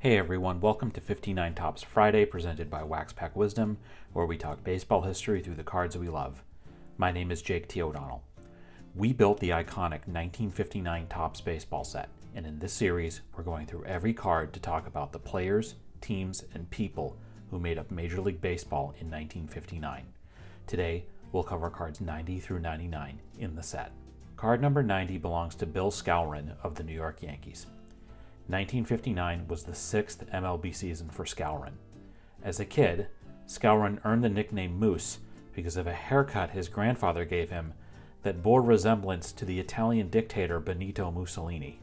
Hey everyone, welcome to 59 Tops Friday, presented by Wax Pack Wisdom, where we talk baseball history through the cards we love. My name is Jake T. O'Donnell. We built the iconic 1959 Topps baseball set, and in this series, we're going through every card to talk about the players, teams, and people who made up Major League Baseball in 1959. Today, we'll cover cards 90 through 99 in the set. Card number 90 belongs to Bill Skowron of the New York Yankees. 1959 was the sixth MLB season for Skowron. As a kid, Skowron earned the nickname Moose because of a haircut his grandfather gave him that bore resemblance to the Italian dictator Benito Mussolini.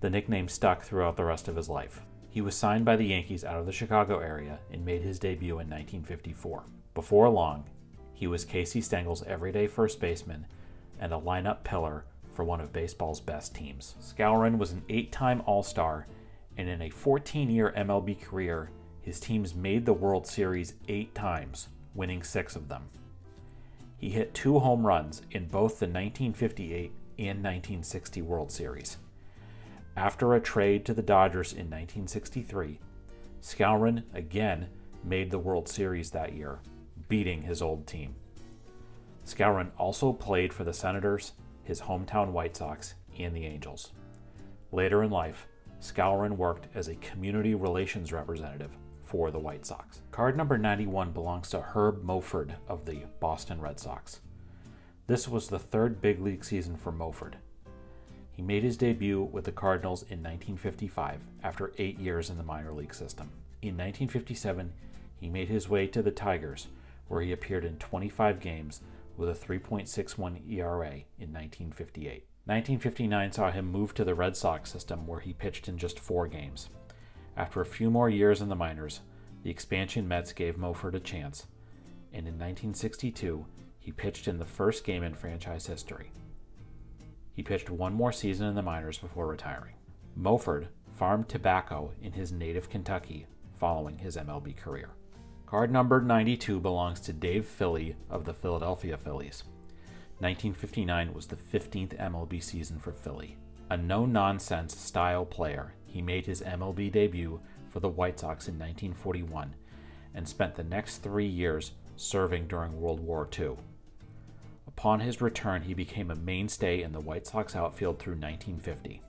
The nickname stuck throughout the rest of his life. He was signed by the Yankees out of the Chicago area and made his debut in 1954. Before long, he was Casey Stengel's everyday first baseman and a lineup pillar for one of baseball's best teams. Skowron was an 8-time All-Star, and in a 14-year MLB career, his teams made the World Series 8 times, winning 6 of them. He hit 2 home runs in both the 1958 and 1960 World Series. After a trade to the Dodgers in 1963, Skowron again made the World Series that year, beating his old team. Skowron also played for the Senators, his hometown White Sox, and the Angels. Later in life, Skowron worked as a community relations representative for the White Sox. Card number 91 belongs to Herb Moford of the Boston Red Sox. This was the third big league season for Moford. He made his debut with the Cardinals in 1955 after 8 years in the minor league system. In 1957, he made his way to the Tigers, where he appeared in 25 games with a 3.61 ERA in 1958. 1959 saw him move to the Red Sox system, where he pitched in just 4 games. After a few more years in the minors, the expansion Mets gave Moford a chance, and in 1962, he pitched in the first game in franchise history. He pitched 1 more season in the minors before retiring. Moford farmed tobacco in his native Kentucky following his MLB career. Card number 92 belongs to Dave Philley of the Philadelphia Phillies. 1959 was the 15th MLB season for Philly. A no-nonsense style player, he made his MLB debut for the White Sox in 1941 and spent the next 3 years serving during World War II. Upon his return, he became a mainstay in the White Sox outfield through 1950.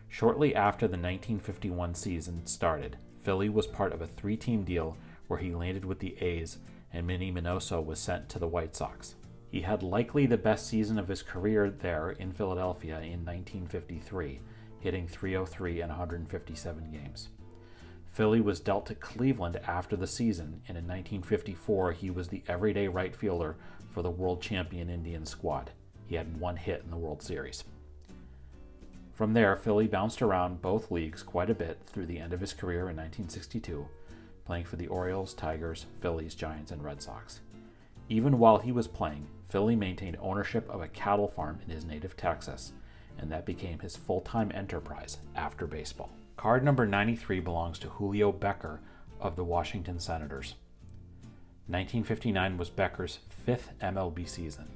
Shortly after the 1951 season started, Philly was part of a 3-team deal where he landed with the A's and Minnie Minoso was sent to the White Sox. He had likely the best season of his career there in Philadelphia in 1953, hitting .303 in 157 games. Philly was dealt to Cleveland after the season, and in 1954 he was the everyday right fielder for the world champion Indians squad. He had 1 hit in the World Series. From there, Philly bounced around both leagues quite a bit through the end of his career in 1962, playing for the Orioles, Tigers, Phillies, Giants, and Red Sox. Even while he was playing, Philly maintained ownership of a cattle farm in his native Texas, and that became his full-time enterprise after baseball. Card number 93 belongs to Julio Becquer of the Washington Senators. 1959 was Becker's 5th MLB season.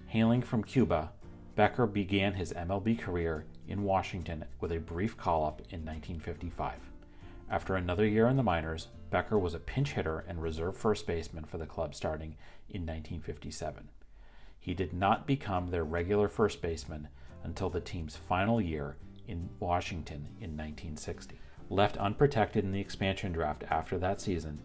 Hailing from Cuba, Becquer began his MLB career in Washington with a brief call-up in 1955. After another year in the minors, Becquer was a pinch hitter and reserve first baseman for the club starting in 1957. He did not become their regular first baseman until the team's final year in Washington in 1960. Left unprotected in the expansion draft after that season,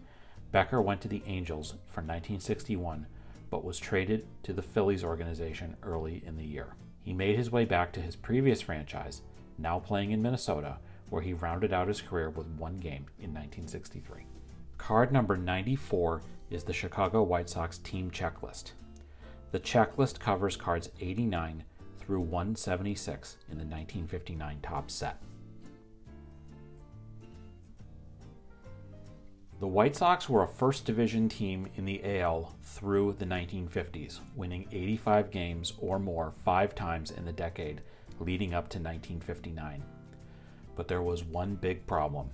Becquer went to the Angels for 1961, but was traded to the Phillies organization early in the year. He made his way back to his previous franchise, now playing in Minnesota, where he rounded out his career with 1 game in 1963. Card number 94 is the Chicago White Sox team checklist. The checklist covers cards 89 through 176 in the 1959 Topps set. The White Sox were a first division team in the AL through the 1950s, winning 85 games or more 5 times in the decade leading up to 1959. But there was one big problem: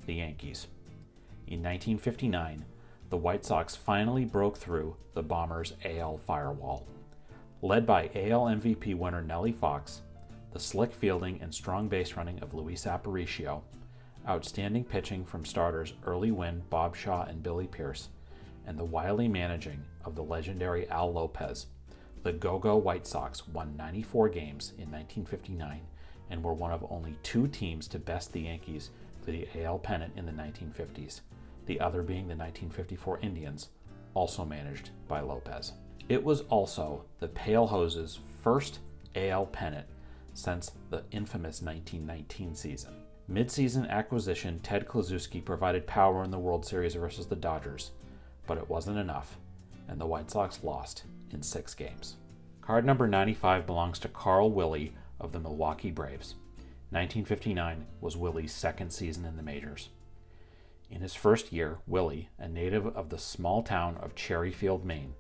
the Yankees. In 1959, the White Sox finally broke through the Bombers' AL firewall. Led by AL MVP winner Nellie Fox, the slick fielding and strong base running of Luis Aparicio, outstanding pitching from starters Early Wynn, Bob Shaw, and Billy Pierce, and the wily managing of the legendary Al Lopez, the Go-Go White Sox won 94 games in 1959 and were one of only 2 teams to best the Yankees for the AL pennant in the 1950s, the other being the 1954 Indians, also managed by Lopez. It was also the Pale Hoses' first AL pennant since the infamous 1919 season. Mid-season acquisition Ted Kluszewski provided power in the World Series versus the Dodgers, but it wasn't enough, and the White Sox lost in 6 games. Card number 95 belongs to Carl Willey of the Milwaukee Braves. 1959 was Willey's second season in the majors. In his first year, Willey, a native of the small town of Cherryfield, Maine,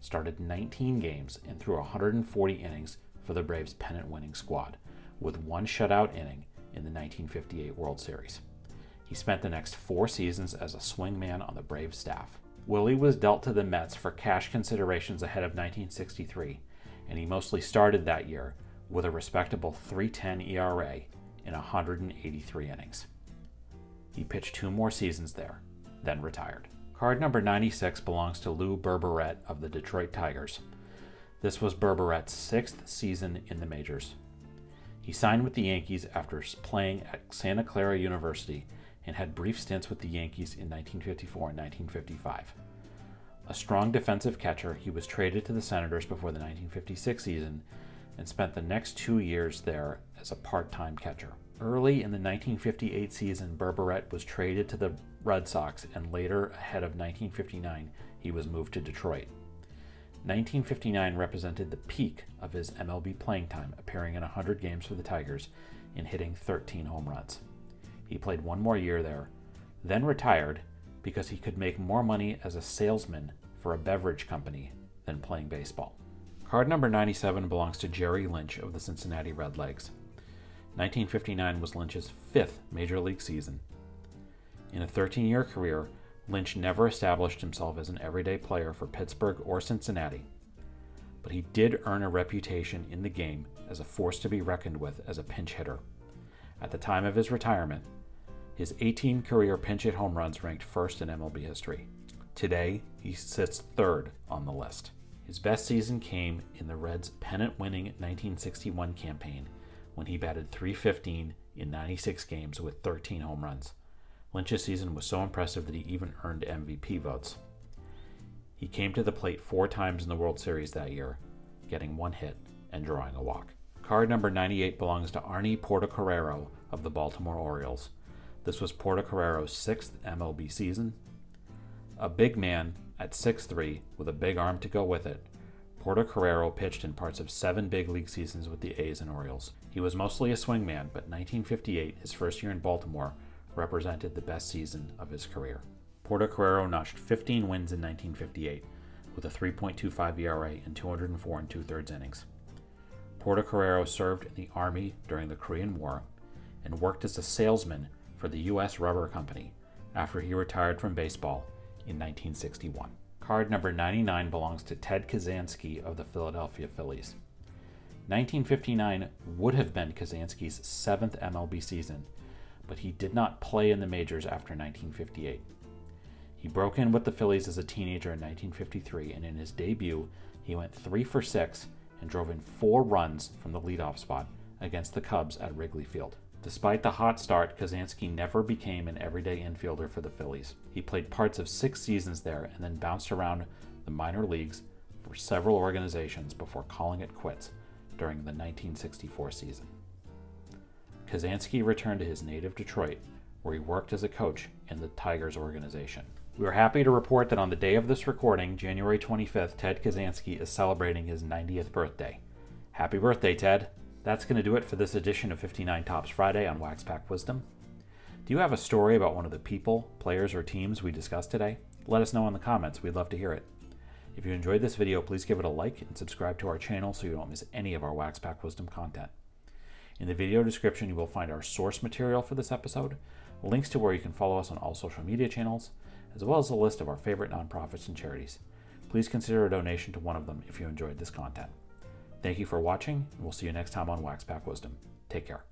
started 19 games and threw 140 innings for the Braves' pennant-winning squad, with 1 shutout inning in the 1958 World Series. He spent the next 4 seasons as a swingman on the Braves staff. Willey was dealt to the Mets for cash considerations ahead of 1963, and he mostly started that year with a respectable .310 ERA in 183 innings. He pitched 2 more seasons there, then retired. Card number 96 belongs to Lou Berberet of the Detroit Tigers. This was Berberet's 6th season in the majors. He signed with the Yankees after playing at Santa Clara University and had brief stints with the Yankees in 1954 and 1955. A strong defensive catcher, he was traded to the Senators before the 1956 season and spent the next 2 years there as a part-time catcher. Early in the 1958 season, Berberet was traded to the Red Sox, and later, ahead of 1959, he was moved to Detroit. 1959 represented the peak of his MLB playing time, appearing in 100 games for the Tigers and hitting 13 home runs. He played 1 more year there, then retired because he could make more money as a salesman for a beverage company than playing baseball. Card number 97 belongs to Jerry Lynch of the Cincinnati Redlegs. 1959 was Lynch's 5th major league season. In a 13-year career, Lynch never established himself as an everyday player for Pittsburgh or Cincinnati, but he did earn a reputation in the game as a force to be reckoned with as a pinch hitter. At the time of his retirement, his 18 career pinch hit home runs ranked first in MLB history. Today, he sits 3rd on the list. His best season came in the Reds' pennant-winning 1961 campaign when he batted .315 in 96 games with 13 home runs. Lynch's season was so impressive that he even earned MVP votes. He came to the plate 4 times in the World Series that year, getting 1 hit and drawing a walk. Card number 98 belongs to Arnie Portocarrero of the Baltimore Orioles. This was Portocarrero's 6th MLB season. A big man at 6'3" with a big arm to go with it, Portocarrero pitched in parts of 7 big league seasons with the A's and Orioles. He was mostly a swingman, but 1958, his first year in Baltimore, represented the best season of his career. Portocarrero notched 15 wins in 1958 with a 3.25 ERA and 204 2/3 innings. Portocarrero served in the Army during the Korean War and worked as a salesman for the U.S. Rubber Company after he retired from baseball in 1961. Card number 99 belongs to Ted Kazanski of the Philadelphia Phillies. 1959 would have been Kazanski's 7th MLB season, but he did not play in the majors after 1958. He broke in with the Phillies as a teenager in 1953, and in his debut, he went 3 for 6 and drove in 4 runs from the leadoff spot against the Cubs at Wrigley Field. Despite the hot start, Kazanski never became an everyday infielder for the Phillies. He played parts of 6 seasons there and then bounced around the minor leagues for several organizations before calling it quits during the 1964 season. Kazanski returned to his native Detroit, where he worked as a coach in the Tigers organization. We are happy to report that on the day of this recording, January 25th, Ted Kazanski is celebrating his 90th birthday. Happy birthday, Ted! That's going to do it for this edition of 59 Tops Friday on Wax Pack Wisdom. Do you have a story about one of the people, players, or teams we discussed today? Let us know in the comments. We'd love to hear it. If you enjoyed this video, please give it a like and subscribe to our channel so you don't miss any of our Wax Pack Wisdom content. In the video description, you will find our source material for this episode, links to where you can follow us on all social media channels, as well as a list of our favorite nonprofits and charities. Please consider a donation to one of them if you enjoyed this content. Thank you for watching, and we'll see you next time on Wax Pack Wisdom. Take care.